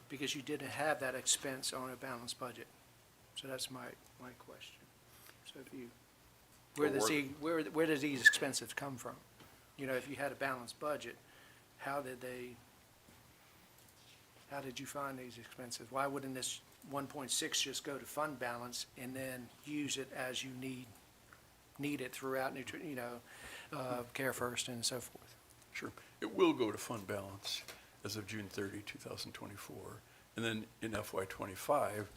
Because you didn't have that expense on a balanced budget. So that's my question. So if you, where does these expenses come from? You know, if you had a balanced budget, how did you find these expenses? Why wouldn't this 1.6 just go to fund balance and then use it as you need it throughout, Care First and so forth? Sure. It will go to fund balance as of June 30, 2024. And then in FY '25,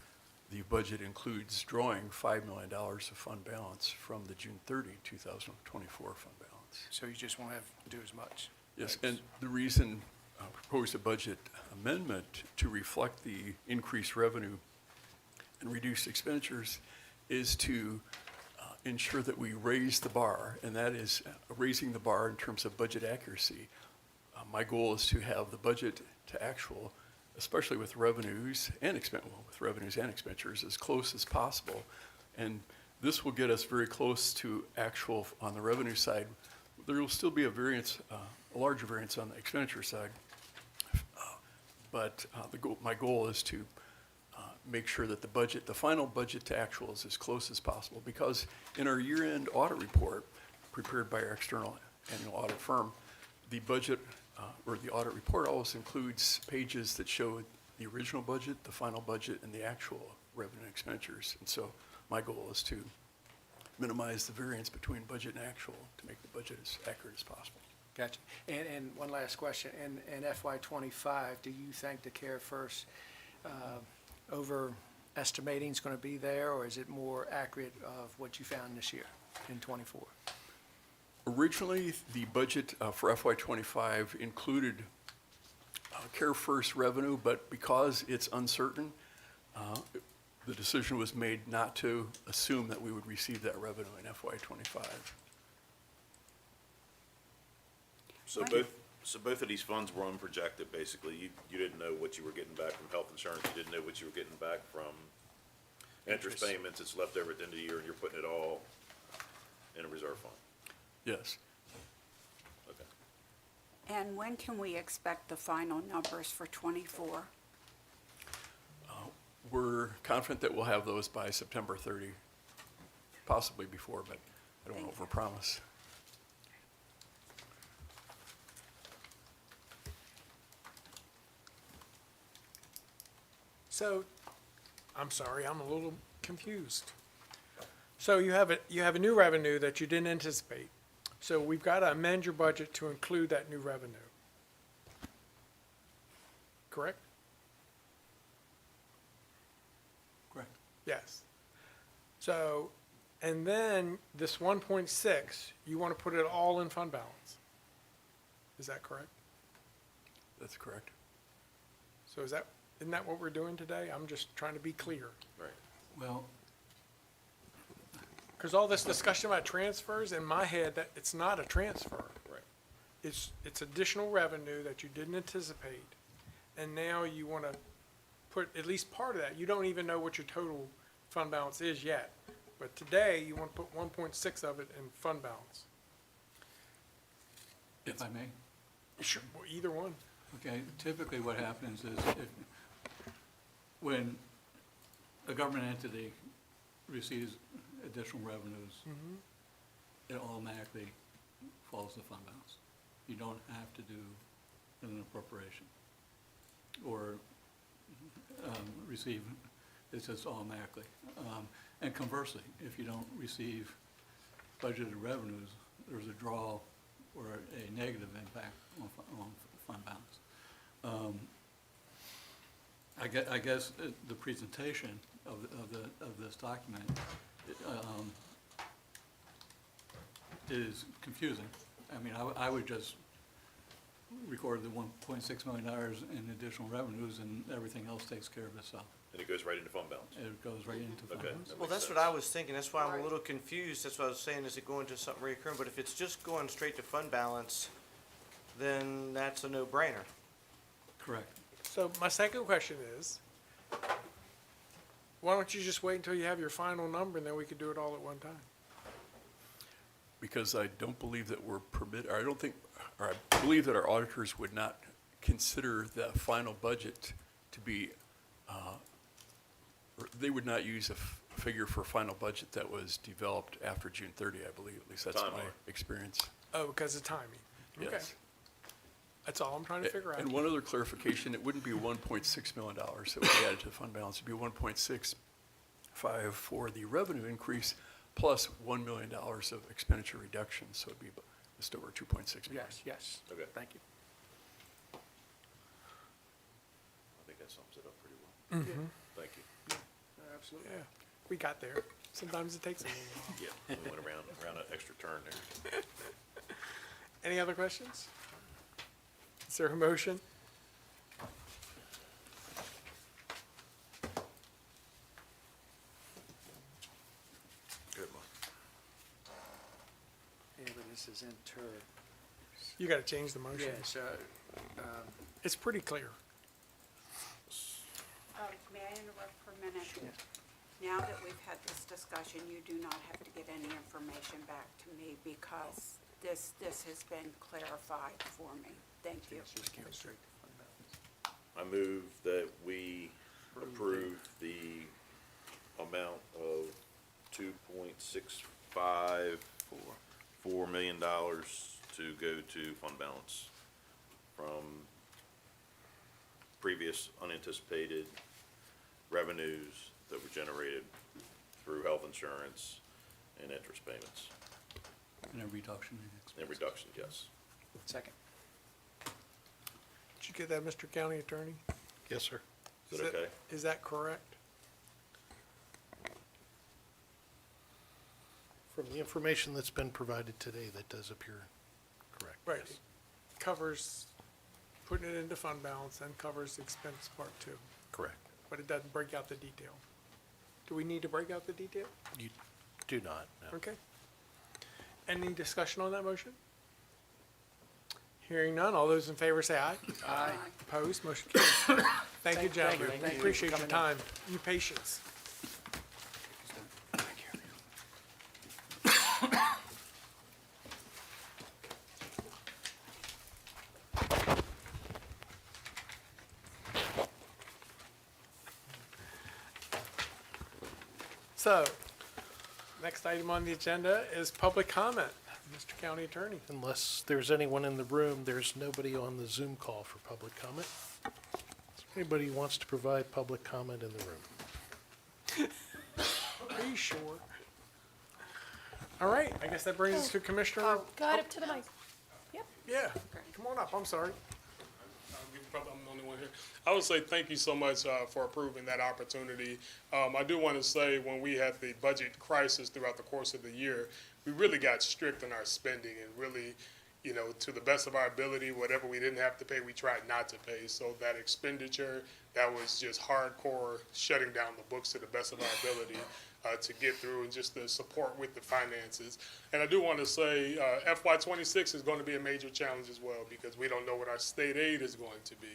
the budget includes drawing $5 million of fund balance from the June 30, 2024 fund balance. So you just won't have to do as much? Yes, and the reason I proposed a budget amendment to reflect the increased revenue and reduced expenditures is to ensure that we raise the bar, and that is raising the bar in terms of budget accuracy. My goal is to have the budget to actual, especially with revenues and expenditures, as close as possible. And this will get us very close to actual on the revenue side. There will still be a variance, a larger variance on the expenditure side. But my goal is to make sure that the final budget to actual is as close as possible, because in our year-end audit report prepared by our external annual audit firm, the budget or the audit report always includes pages that show the original budget, the final budget, and the actual revenue and expenditures. And so my goal is to minimize the variance between budget and actual to make the budget as accurate as possible. Gotcha. And one last question. In FY '25, do you think the Care First overestimating is going to be there, or is it more accurate of what you found this year in '24? Originally, the budget for FY '25 included Care First revenue, but because it's uncertain, the decision was made not to assume that we would receive that revenue in FY '25. So both of these funds were unprojected, basically. You didn't know what you were getting back from health insurance, you didn't know what you were getting back from interest payments. It's left over at the end of the year, and you're putting it all in a reserve fund. Yes. Okay. And when can we expect the final numbers for '24? We're confident that we'll have those by September 30, possibly before, but I don't want to overpromise. So, I'm sorry, I'm a little confused. So you have a new revenue that you didn't anticipate. So we've got to amend your budget to include that new revenue. Correct? Correct. Yes. So, and then this 1.6, you want to put it all in fund balance. Is that correct? That's correct. So isn't that what we're doing today? I'm just trying to be clear. Right. Well, Because all this discussion about transfers, in my head, that it's not a transfer. Right. It's additional revenue that you didn't anticipate, and now you want to put at least part of that. You don't even know what your total fund balance is yet, but today you want to put 1.6 of it in fund balance. if I may. Sure. Well, either one. Okay, typically what happens is when a government entity receives additional revenues, it automatically falls to fund balance. You don't have to do an appropriation or receive, it's just automatically. And conversely, if you don't receive budgeted revenues, there's a draw or a negative impact on fund balance. I guess the presentation of this document is confusing. I mean, I would just record the $1.6 million in additional revenues, and everything else takes care of itself. And it goes right into fund balance. It goes right into fund Okay. balance. That Well, makes that's what sense. I was thinking, that's why I'm a little confused, that's what I was saying, is it going to something recurring? But if it's just going straight to fund balance, then that's a no-brainer. Correct. So my second question is, why don't you just wait until you have your final number, and then we could do it all at one time? Because I don't believe that we're permitted, or I believe that our auditors would not consider the final budget to be, or they would not use a figure for final budget that was developed after June 30, I believe, at least that's my Timeline. experience. Oh, because of timing. Okay. Yes. That's all I'm trying to figure out. And one other clarification, it wouldn't be $1.6 million that would be added to the fund balance. It'd be 1.65 for the revenue increase plus $1 million of expenditure reduction, so it'd be just over 2.6 million. Yes. Okay. Thank you. I think that sums it up pretty well. Mm-hmm. Thank you. Absolutely. Yeah, we got there. Sometimes it takes a little while. Yeah, we went around an extra turn there. Any other questions? Is there a motion? Good one. Yeah, but this is inter. You got to change the motion. Yeah, so, It's pretty clear. May I interrupt for a minute? Now that we've had this discussion, you do not have to get any information back to me because this has been clarified for me. Thank you. I move that we approve the amount of $2.654 million to go to fund balance from previous unanticipated revenues that were generated through health insurance and interest payments. And a reduction in expense. And reduction, yes. Second. Did you get that, Mr. County Attorney? Yes, sir. Is that okay? Is that correct? From the information that's been provided today, that does appear correct. Right. yes. Covers putting it into fund balance and covers the expense part too, Correct. but it doesn't break out the detail. Do we need to break out the detail? You do not, no. Okay. Any discussion on that motion? Hearing none, all those in favor say aye. Aye. Opposed, motion carries. Thank you, gentlemen. Thank you. Appreciate your Coming time, your patience. So, next item on the agenda is public comment. Mr. County Attorney. Unless there's anyone in the room, there's nobody on the Zoom call for public comment. Is there anybody who wants to provide public comment in the room? Are you sure? All right, I guess that brings us to Commissioner. Go ahead up to the mic. Yeah, come on up, I'm sorry. I'm the only one here. I would say thank you so much for approving that opportunity. I do want to say when we had the budget crisis throughout the course of the year, we really got strict on our spending and really, you know, to the best of our ability, whatever we didn't have to pay, we tried not to pay. So that expenditure, that was just hardcore shutting down the books to the best of our ability to get through and just the support with the finances. And I do want to say FY26 is going to be a major challenge as well because we don't know what our state aid is going to be.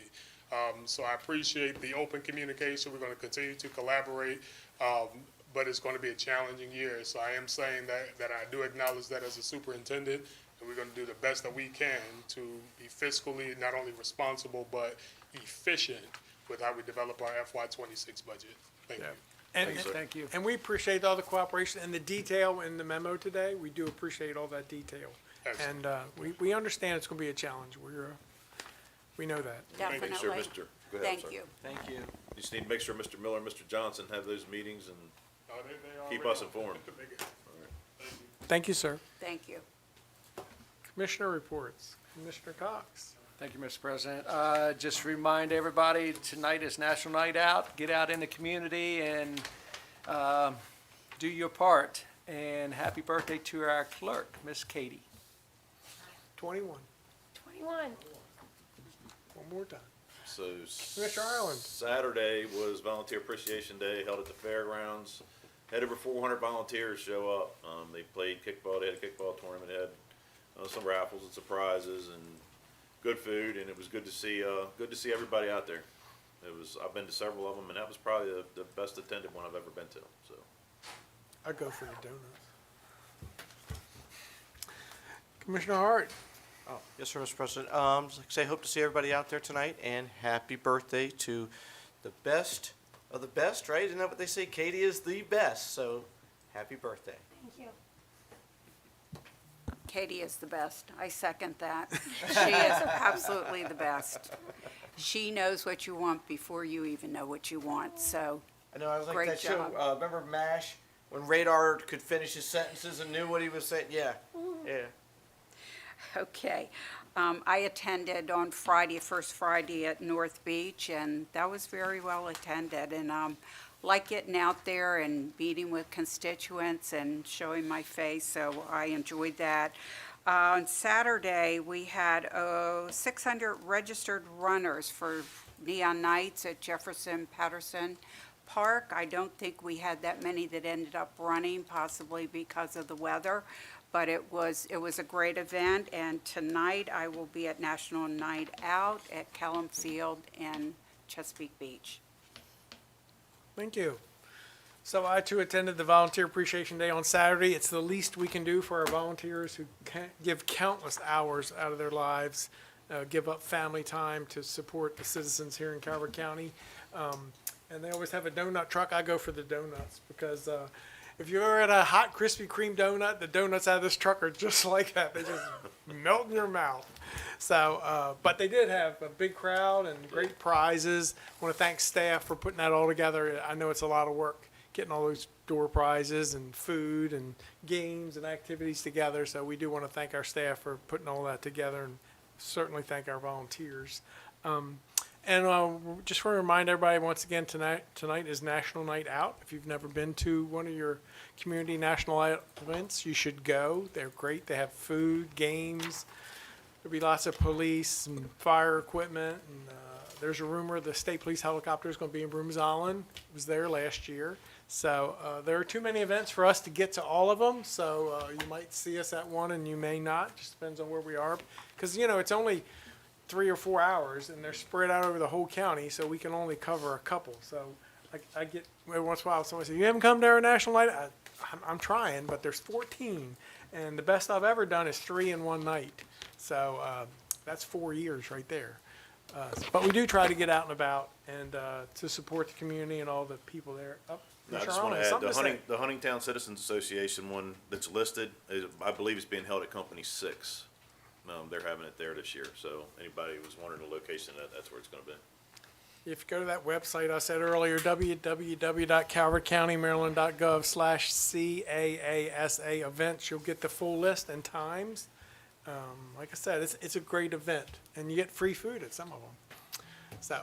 So I appreciate the open communication. We're going to continue to collaborate, but it's going to be a challenging year. So I am saying that I do acknowledge that as a superintendent, and we're going to do the best that we can to be fiscally not only responsible, but efficient with how we develop our FY26 budget. Thank you. Thank you. And we appreciate all the cooperation and the detail in the memo today. We do appreciate all that detail. Excellent. And we understand it's going to be a challenge. We know that. Make sure Definitely. Mr. Go ahead, Thank sir. you. Thank you. You just need to make sure Mr. Miller and Mr. Johnson have those meetings and They keep already us informed. Thank you, sir. Thank you. Commissioner reports. Commissioner Cox. Thank you, Mr. President. Just remind everybody, tonight is National Night Out. Get out in the community and do your part. And happy birthday to our clerk, Miss Katie. 21. 21. One more time. So Commissioner Ireland. Saturday was Volunteer Appreciation Day held at the fairgrounds. Had over 400 volunteers show up. They played kickball. They had a kickball tournament. They had some raffles and surprises and good food, and it was good to see everybody out there. I've been to several of them, and that was probably the best attended one I've ever been to. So I'd go for the donuts. Commissioner Hart. Oh, yes, sir, Mr. President. Like I say, hope to see everybody out there tonight, and happy birthday to the best of the best, right? Isn't that what they say? Katie is the best, so happy birthday. Thank you. Katie is the best. I second that. She is absolutely the best. She knows what you want before you even know what you want, so I know, I was like great that job. show, remember MASH, when Radar could finish his sentences and knew what he was saying? Yeah, yeah. Okay. I attended on Friday, first Friday at North Beach, and that was very well attended. And like getting out there and meeting with constituents and showing my face, so I enjoyed that. On Saturday, we had 600 registered runners for Neon Nights at Jefferson Patterson Park. I don't think we had that many that ended up running, possibly because of the weather. but it was a great event, and tonight I will be at National Night Out at Kellum Field in Chesapeake Beach. Thank you. So I too attended the Volunteer Appreciation Day on Saturday. It's the least we can do for our volunteers who give countless hours out of their lives, give up family time to support the citizens here in Calvert County. And they always have a donut truck. I go for the donuts because if you're at a hot Krispy Kreme donut, the donuts out of this truck are just like that. They just melt in your mouth. So, but they did have a big crowd and great prizes. I want to thank staff for putting that all together. I know it's a lot of work getting all those door prizes and food and games and activities together. So we do want to thank our staff for putting all that together, and certainly thank our volunteers. And just want to remind everybody once again, tonight is National Night Out. If you've never been to one of your community national events, you should go. They're great. They have food, games. There'll be lots of police and fire equipment. And there's a rumor the state police helicopter is going to be in Brooms Island. It was there last year. So there are too many events for us to get to all of them. So you might see us at one and you may not. Just depends on where we are. Because, you know, it's only 3 or 4 hours and they're spread out over the whole county. So we can only cover a couple. So I get every once in a while someone says, you haven't come to our national night? I'm trying, but there's 14. And the best I've ever done is 3 in one night. So that's 4 years right there. But we do try to get out and about and to support the community and all the people there. I Mr. just want Arnold, to something add, say? the Huntingtown Citizens Association one that's listed, I believe is being held at Company 6. They're having it there this year, so anybody who was wondering the location, that's where it's going to be. If you go to that website I said earlier, www.calvertcountymaryland.gov/CAASA events, you'll get the full list and times. Like I said, it's a great event, and you get free food at some of them. So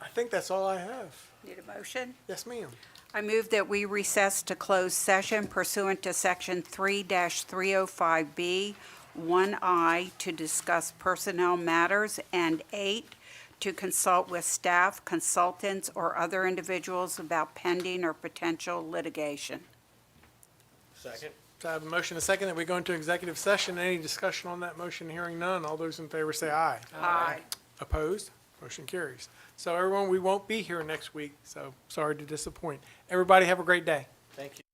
I think that's all I have. Need a motion? Yes, ma'am. I move that we recess to close session pursuant to Section 3-305B, 1I, to discuss personnel matters, and 8, to consult with staff, consultants, or other individuals about pending or potential litigation. Second. So I have a motion, and a second, that we go into executive session. Any discussion on that motion? Hearing none. All those in favor say aye. Aye. Opposed? Motion carries. So everyone, we won't be here next week, so sorry to disappoint. Everybody have a great day. Thank you.